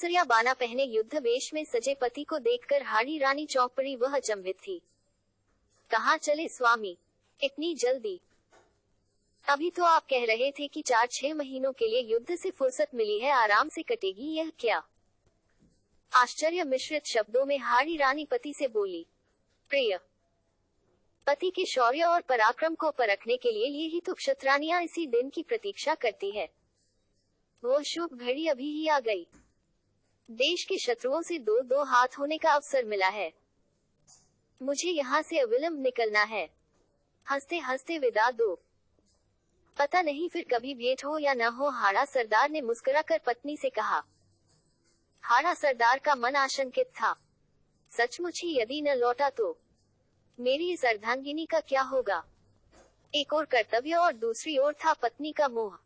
सरिया बाना पहने युद्ध वेश में सजे पति को देखकर हाड़ी रानी चौंक पड़ी। वह अचंभित थी। कहाँ चले स्वामी, इतनी जल्दी? अभी तो आप कह रहे थे कि 4-6 महीनों के लिए युद्ध से फुर्सत मिली है, आराम से कटेगी, यह क्या? आश्चर्य मिश्रित शब्दों में हाड़ी रानी पति से बोली। प्रिय, पति के शौर्य और पराक्रम को परखने के लिए ही तो क्षत्रानियां इसी दिन की प्रतीक्षा करती है। वो शुभ घड़ी अभी ही आ गई। देश के शत्रुओं से दो हाथ होने का अवसर मिला है। मुझे यहाँ से अविलंब निकलना है। हंसते हंसते विदा दो। पता नहीं फिर कभी भेंट हो या न हो, हाड़ा सरदार ने मुस्कुराकर पत्नी से कहा। हाड़ा सरदार का मन आशंकित था। सचमुच ही यदि न लौटा तो मेरी इस अर्धांगिनी का क्या होगा? एक ओर कर्तव्य और दूसरी ओर था पत्नी का मोह।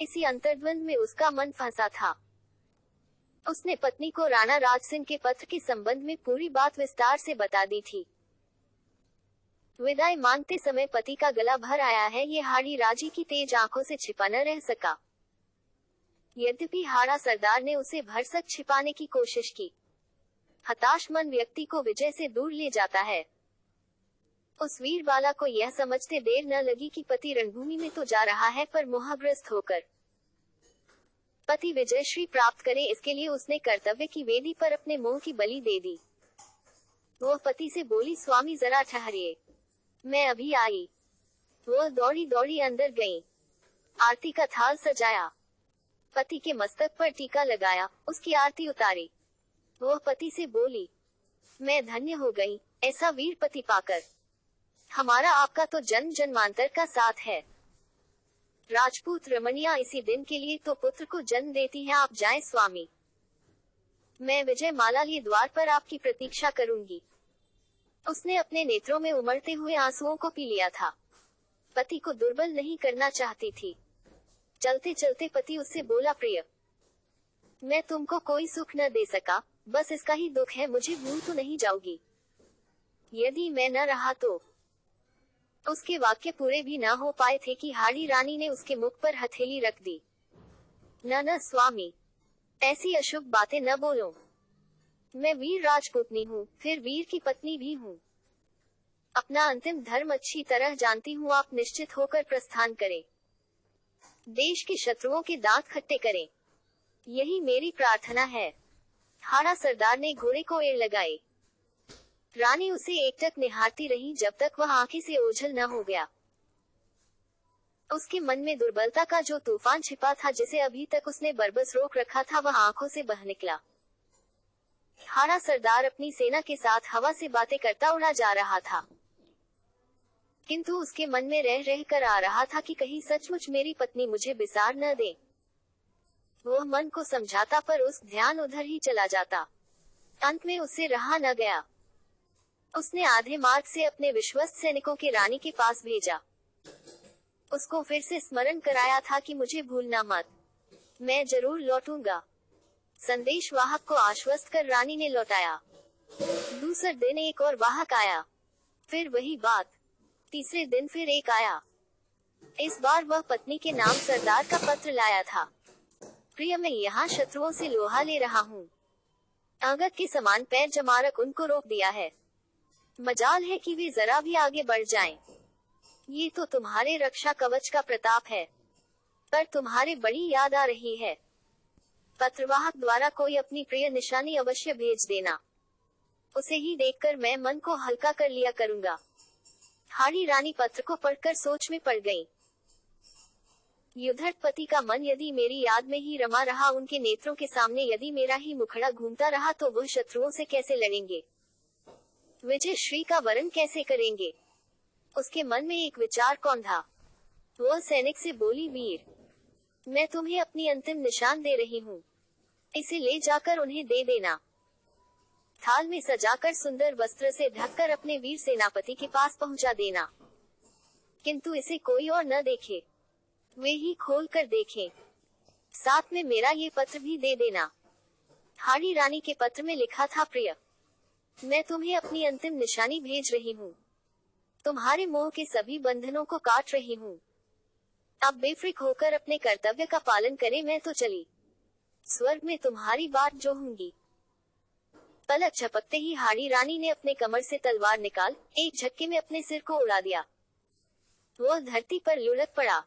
इसी अंतर्द्वंद में उसका मन फंसा था। उसने पत्नी को राणा राज सिंह के पत्र के संबंध में पूरी बात विस्तार से बता दी थी। विदाई मांगते समय पति का गला भर आया है, ये हाड़ी राजी की तेज आंखों से छिपा न रह सका। यद्यपि हाड़ा सरदार ने उसे भरसक छिपाने की कोशिश की। हताश मन व्यक्ति को विजय से दूर ले जाता है। उस वीर बाला को यह समझते देर न लगी कि पति रणभूमि में तो जा रहा है, पर मोहग्रस्त होकर पति विजयश्री प्राप्त करे, इसके लिए उसने कर्तव्य की वेदी पर अपने मोह की बलि दे दी। वह पति से बोली, स्वामी जरा ठहरिए, मैं अभी आई। वह दौड़ी दौड़ी अंदर गई। आरती का थाल सजाया, पति के मस्तक पर टीका लगाया, उसकी आरती उतारी। वह पति से बोली, मैं धन्य हो गई ऐसा वीर पति पाकर। हमारा आपका तो जन्म जन्मांतर का साथ है। राजपूत रमणियां इसी दिन के लिए तो पुत्र को जन्म देती हैं। आप जाएं स्वामी, मैं विजय माला लिए द्वार पर आपकी प्रतीक्षा करूंगी। उसने अपने नेत्रों में उमड़ते हुए आंसुओं को पी लिया था। पति को दुर्बल नहीं करना चाहती थी। चलते चलते पति उससे बोला, प्रिय, मैं तुमको कोई सुख न दे सका, बस इसका ही दुख है। मुझे भूल तो नहीं जाओगी? यदि मैं न रहा तो। उसके वाक्य पूरे भी न हो पाए थे कि हाड़ी रानी ने उसके मुख पर हथेली रख दी। न स्वामी, ऐसी अशुभ बातें न बोलो। मैं वीर राजपुतनी हूँ, फिर वीर की पत्नी भी हूँ। अपना अंतिम धर्म अच्छी तरह जानती हूँ। आप निश्चित होकर प्रस्थान करें, देश के शत्रुओं के दांत खट्टे करें, यही मेरी प्रार्थना है। हाड़ा सरदार ने घोड़े को एड़ लगाई। रानी उसे एकटक निहारती रही जब तक वह आंखें से ओझल न हो गया। उसके मन में दुर्बलता का जो तूफान छिपा था, जिसे अभी तक उसने बरबस रोक रखा था, वह आंखों से बह निकला। हाड़ा सरदार अपनी सेना के साथ हवा से बातें करता उड़ा जा रहा था, किंतु उसके मन में रह रह कर आ रहा था कि कहीं सचमुच मेरी पत्नी मुझे बिसार न दे। वह मन को समझाता, पर उस ध्यान उधर ही चला जाता। अंत में उससे रहा न गया। उसने आधे मार्ग से अपने विश्वस्त सैनिकों के रानी के पास भेजा। उसको फिर से स्मरण कराया था कि मुझे भूलना मत, मैं जरूर लौटूंगा। संदेश वाहक को आश्वस्त कर रानी ने लौटाया। दूसरे दिन एक और वाहक आया, फिर वही बात। तीसरे दिन फिर एक आया। इस बार वह पत्नी के नाम सरदार का पत्र लाया था। प्रिय, मैं यहाँ शत्रुओं से लोहा ले रहा हूँ। अंगद के समान पैर जमारक उनको रोक दिया है। मजाल है कि वे जरा भी आगे बढ़ जाएं। ये तो तुम्हारे रक्षा कवच का प्रताप है, पर तुम्हारे बड़ी याद आ रही है। पत्रवाहक द्वारा कोई अपनी प्रिय निशानी अवश्य भेज देना, उसे ही देखकर मैं मन को हल्का कर लिया करूंगा। हाड़ी रानी पत्र को पढ़कर सोच में पड़ गई। युद्धट पति का मन यदि मेरी याद में ही रमा रहा, उनके नेत्रों के सामने यदि मेरा ही मुखड़ा घूमता रहा, तो वह शत्रुओं से कैसे लड़ेंगे, विजय श्री का वरण कैसे करेंगे? उसके मन में एक विचार कौन था। वह सैनिक से बोली, वीर, मैं तुम्हें अपनी अंतिम निशान दे रही हूँ, इसे ले जाकर उन्हें दे देना। थाल में सजाकर सुंदर वस्त्र से ढककर अपने वीर सेनापति के पास पहुंचा देना, किंतु इसे कोई और न देखे, वे ही खोल कर देखें। साथ में मेरा ये पत्र भी दे देना। हाड़ी रानी के पत्र में लिखा था, प्रिय, मैं तुम्हें अपनी अंतिम निशानी भेज रही हूँ। तुम्हारे मोह के सभी बंधनों को काट रही हूँ। अब बेफिक्र होकर अपने कर्तव्य का पालन करें। मैं तो चली। स्वर्ग में तुम्हारी बात जोहूंगी। पलक झपकते ही हाड़ी रानी ने अपने कमर से तलवार निकाल एक झटके में अपने सिर को उड़ा दिया। वह धरती पर लुढ़क पड़ा।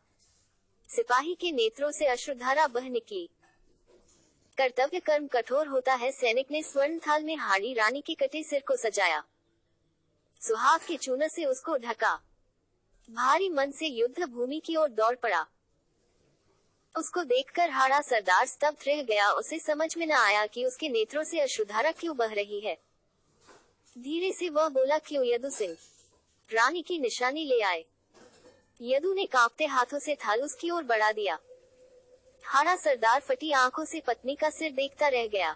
सिपाही के नेत्रों से अश्रुधारा बह निकली। कर्तव्य कर्म कठोर होता है। सैनिक ने स्वर्ण थाल में हाड़ी रानी के कटे सिर को सजाया, सुहाग के चूर्ण से उसको ढका, भारी मन से युद्ध भूमि की ओर दौड़ पड़ा। उसको देखकर हाड़ा सरदार स्तब्ध रह गया। उसे समझ में न आया कि उसके नेत्रों से अश्रुधारा क्यों बह रही है। धीरे से वह बोला, क्यों यदु सिंह, रानी की निशानी ले आए। यदु ने कांपते हाथों से थाल उसकी ओर बढ़ा दिया। हाड़ा सरदार फटी आंखों से पत्नी का सिर देखता रह गया।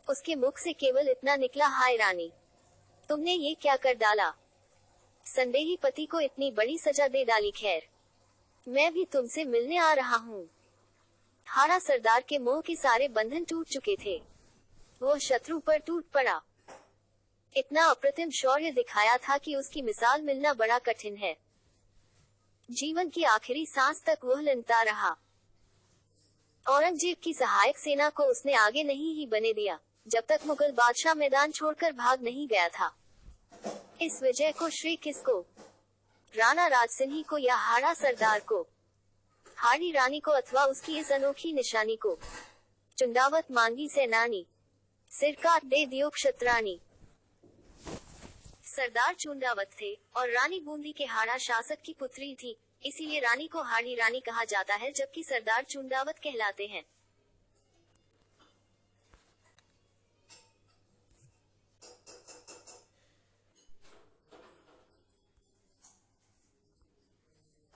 उसके मुख से केवल इतना निकला, हाय रानी, तुमने ये क्या कर डाला। संदेही पति को इतनी बड़ी सजा दे डाली। खैर, मैं भी तुमसे मिलने आ रहा हूँ। हाड़ा सरदार के मोह के सारे बंधन टूट चुके थे। वो शत्रु पर टूट पड़ा। इतना अप्रतिम शौर्य दिखाया था कि उसकी मिसाल मिलना बड़ा कठिन है। जीवन की आखिरी सांस तक वह लड़ता रहा। औरंगजेब की सहायक सेना को उसने आगे नहीं ही बने दिया, जब तक मुगल बादशाह मैदान छोड़कर भाग नहीं गया था। इस विजय को श्रेय किसको, राणा राजसिंही को या हाड़ा सरदार को, हाड़ी रानी को अथवा उसकी इस अनोखी निशानी को। चुंडावत मांगी सेनानी, सिर काट दे दियो क्षत्राणी। सरदार चुंडावत थे और रानी बूंदी के हाड़ा शासक की पुत्री थी, इसीलिए रानी को हाड़ी रानी कहा जाता है, जबकि सरदार चुंडावत कहलाते हैं।